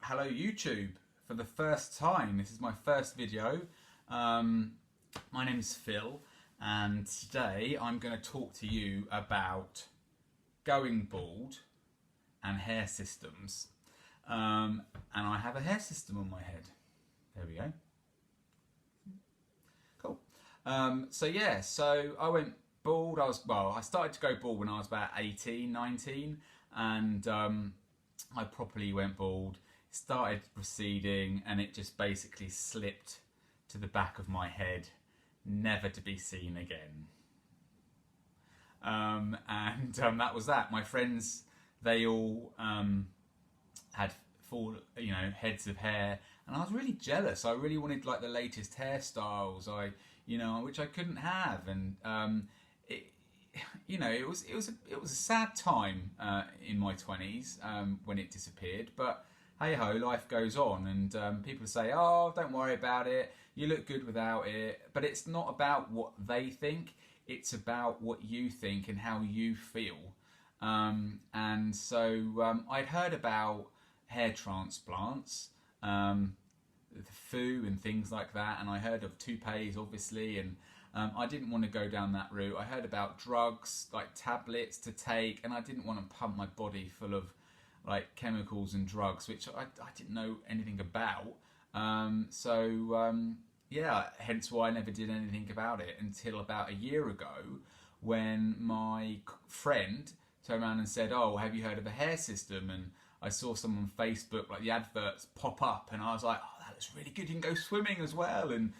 Hello YouTube. For the first time, this is my first video. My name is Phil, and today I'm going to talk to you about going bald and hair systems. And I have a hair system on my head. There we go. Cool. So I went bald. I started to go bald when I was about 18, 19, and I properly went bald. Started receding, and it just basically slipped to the back of my head, never to be seen again. That was that. My friends, they all had full, heads of hair, and I was really jealous. I really wanted like the latest hairstyles, which I couldn't have, and it was a sad time in my 20s when it disappeared, but hey ho, life goes on, and people say, oh, don't worry about it, you look good without it. But it's not about what they think, it's about what you think and how you feel. I'd heard about hair transplants, the foo and things like that, and I heard of toupees obviously, and I didn't want to go down that route. I heard about drugs, like tablets to take, and I didn't want to pump my body full of like chemicals and drugs, which I didn't know anything about. Hence why I never did anything about it until about a year ago, when my friend turned around and said, oh, have you heard of a hair system? And I saw some on Facebook, like the adverts pop up, and I was like, oh, that looks really good. You can go swimming as well, and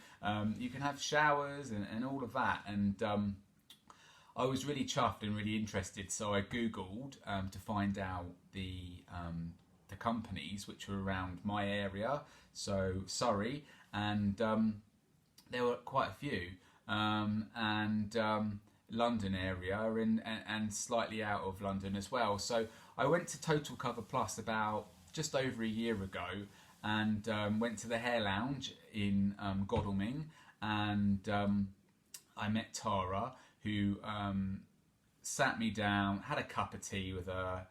you can have showers and all of that. And I was really chuffed and really interested, so I googled to find out the companies which were around my area, so Surrey, and there were quite a few, London area and slightly out of London as well. So I went to Total Cover Plus about just over a year ago, and went to the Hair Lounge in Godalming, and I met Tara, who sat me down, had a cup of tea with her,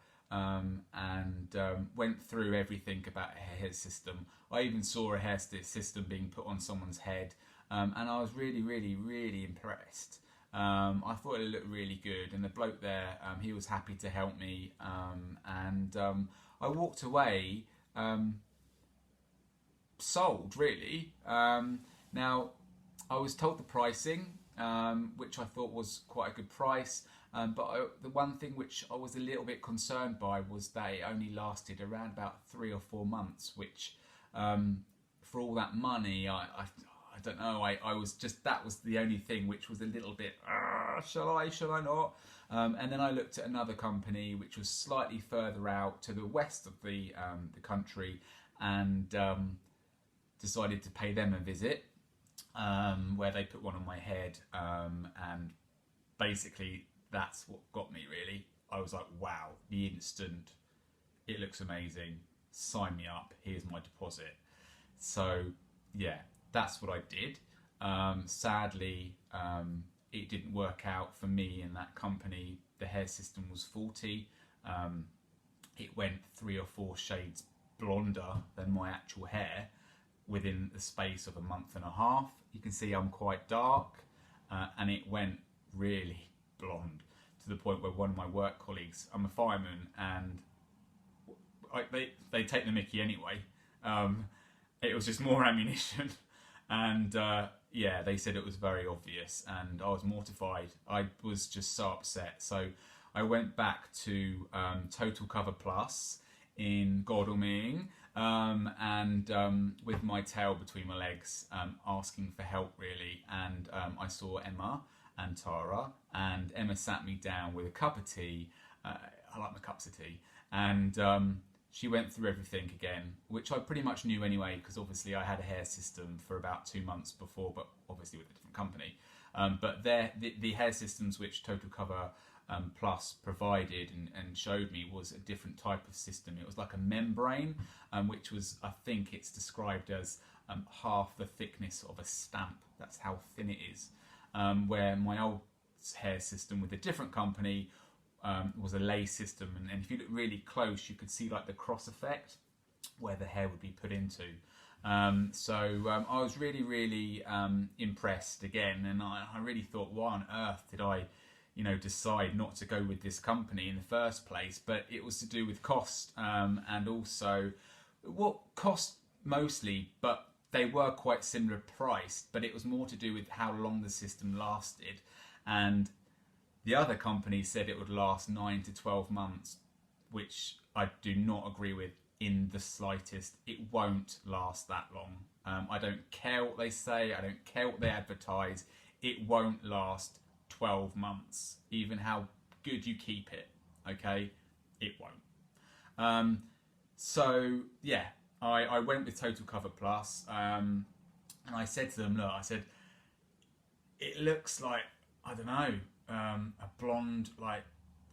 went through everything about a hair system. I even saw a hair system being put on someone's head, and I was really, really, really impressed. I thought it looked really good, and the bloke there, he was happy to help me, I walked away sold, really. Now, I was told the pricing, which I thought was quite a good price, the one thing which I was a little bit concerned by was that it only lasted around about 3 or 4 months, which for all that money, I don't know, I was just, that was the only thing which was a little bit, shall I not? And then I looked at another company which was slightly further out to the west of the country, and decided to pay them a visit, where they put one on my head, and basically that's what got me, really. I was like, wow, the instant, it looks amazing, sign me up, here's my deposit. So yeah, that's what I did. Sadly, it didn't work out for me in that company. The hair system was faulty. It went 3 or 4 shades blonder than my actual hair within the space of a month and a half. You can see I'm quite dark, and it went really blonde to the point where one of my work colleagues, I'm a fireman, and they take the mickey anyway. It was just more ammunition, and they said it was very obvious, and I was mortified. I was just so upset. So I went back to Total Cover Plus in Godalming, with my tail between my legs, asking for help, really. And I saw Emma and Tara, and Emma sat me down with a cup of tea. I like my cups of tea, and she went through everything again, which I pretty much knew anyway, because obviously I had a hair system for about 2 months before, but obviously with a different company. But the hair systems which Total Cover Plus provided and showed me was a different type of system. It was like a membrane, which was, I think it's described as half the thickness of a stamp. That's how thin it is. Where my old hair system with a different company was a lay system, and if you look really close you could see like the cross effect, where the hair would be put into. I was really, really impressed again, and I really thought, why on earth did I, decide not to go with this company in the first place? But it was to do with cost, and also what cost mostly, but they were quite similar priced, but it was more to do with how long the system lasted. And the other company said it would last 9 to 12 months, which I do not agree with in the slightest. It won't last that long. I don't care what they say, I don't care what they advertise, it won't last 12 months, even how good you keep it, okay? It won't. I went with Total Cover Plus, and I said to them, look, I said, it looks like, I don't know, a blonde, like,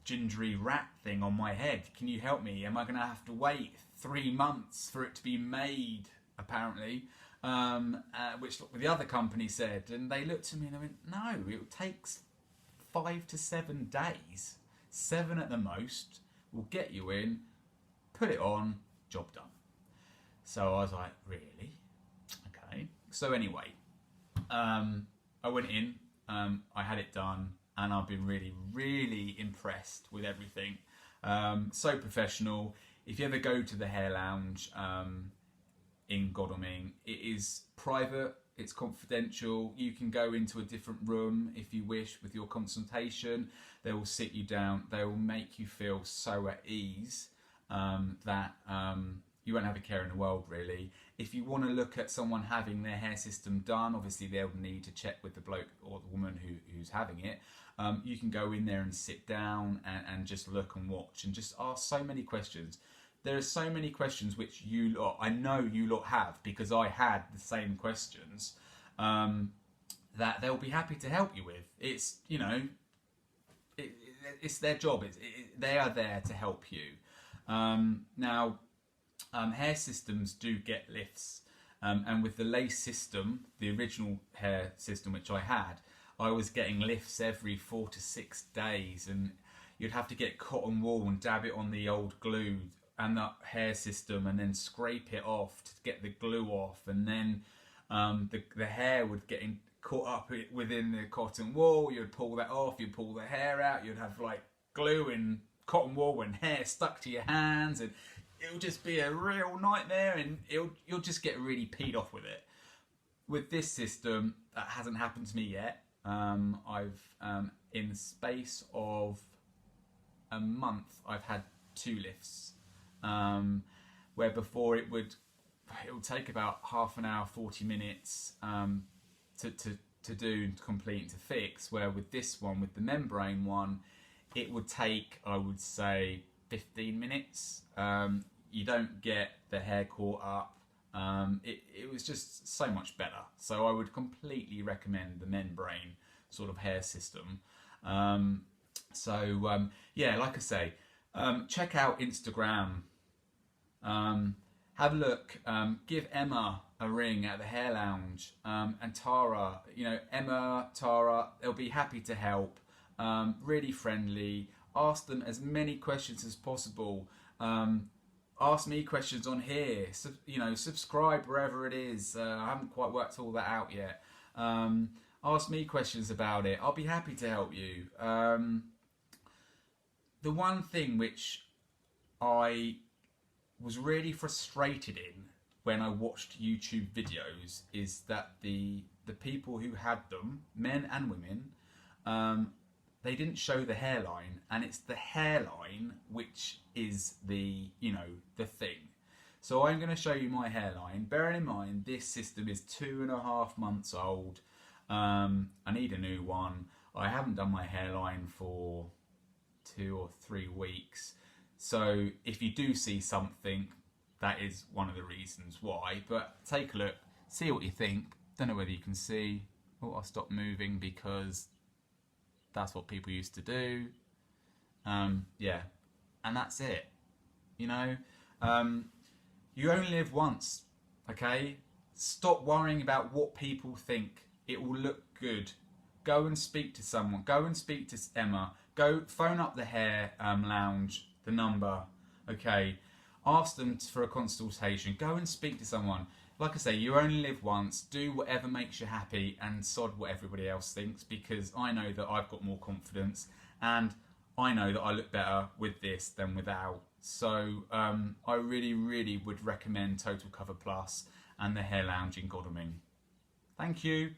gingery rat thing on my head. Can you help me? Am I going to have to wait 3 months for it to be made, apparently? Which the other company said, and they looked at me and they went, no, it takes 5 to 7 days, 7 at the most. We'll get you in, put it on, job done. So I was like, really? Okay. So anyway, I went in, I had it done, and I've been really, really impressed with everything. So professional. If you ever go to the Hair Lounge in Godalming, it is private, it's confidential. You can go into a different room if you wish with your consultation. They will sit you down. They will make you feel so at ease that you won't have a care in the world, really. If you want to look at someone having their hair system done, obviously they'll need to check with the bloke or the woman who's having it. You can go in there and sit down and just look and watch and just ask so many questions. There are so many questions which I know you lot have, because I had the same questions, that they'll be happy to help you with. It's, it's their job. They are there to help you. Now, hair systems do get lifts, and with the lace system, the original hair system which I had, I was getting lifts every 4 to 6 days, and you'd have to get cotton wool and dab it on the old glue and that hair system, and then scrape it off to get the glue off, and then the hair would get caught up within the cotton wool. You'd pull that off, you'd pull the hair out, you'd have like glue and cotton wool and hair stuck to your hands, and it'll just be a real nightmare, and you'll just get really peed off with it. With this system, that hasn't happened to me yet. I've in the space of a month, I've had 2 lifts, where before it would take about half an hour, 40 minutes to do, to complete, and to fix. Where with this one, with the membrane one, it would take, I would say, 15 minutes. You don't get the hair caught up. It was just so much better. So I would completely recommend the membrane sort of hair system. Like I say, check out Instagram. Have a look. Give Emma a ring at the Hair Lounge, and Tara. Emma, Tara, they'll be happy to help. Really friendly. Ask them as many questions as possible. Ask me questions on here. Subscribe wherever it is. I haven't quite worked all that out yet. Ask me questions about it. I'll be happy to help you. The one thing which I was really frustrated in when I watched YouTube videos is that the people who had them, men and women, they didn't show the hairline, and it's the hairline which is the thing. So I'm going to show you my hairline. Bearing in mind, this system is 2.5 months old. I need a new one. I haven't done my hairline for 2 or 3 weeks. So if you do see something, that is one of the reasons why. But take a look, see what you think. Don't know whether you can see. Oh, I'll stop moving because that's what people used to do. And that's it. You only live once, okay? Stop worrying about what people think. It will look good. Go and speak to someone. Go and speak to Emma. Go phone up the Hair Lounge, the number, okay? ask them for a consultation. Go and speak to someone. Like I say, you only live once. Do whatever makes you happy and sod what everybody else thinks, because I know that I've got more confidence and I know that I look better with this than without. So I really, really would recommend Total Cover Plus and the Hair Lounge in Godalming. Thank you.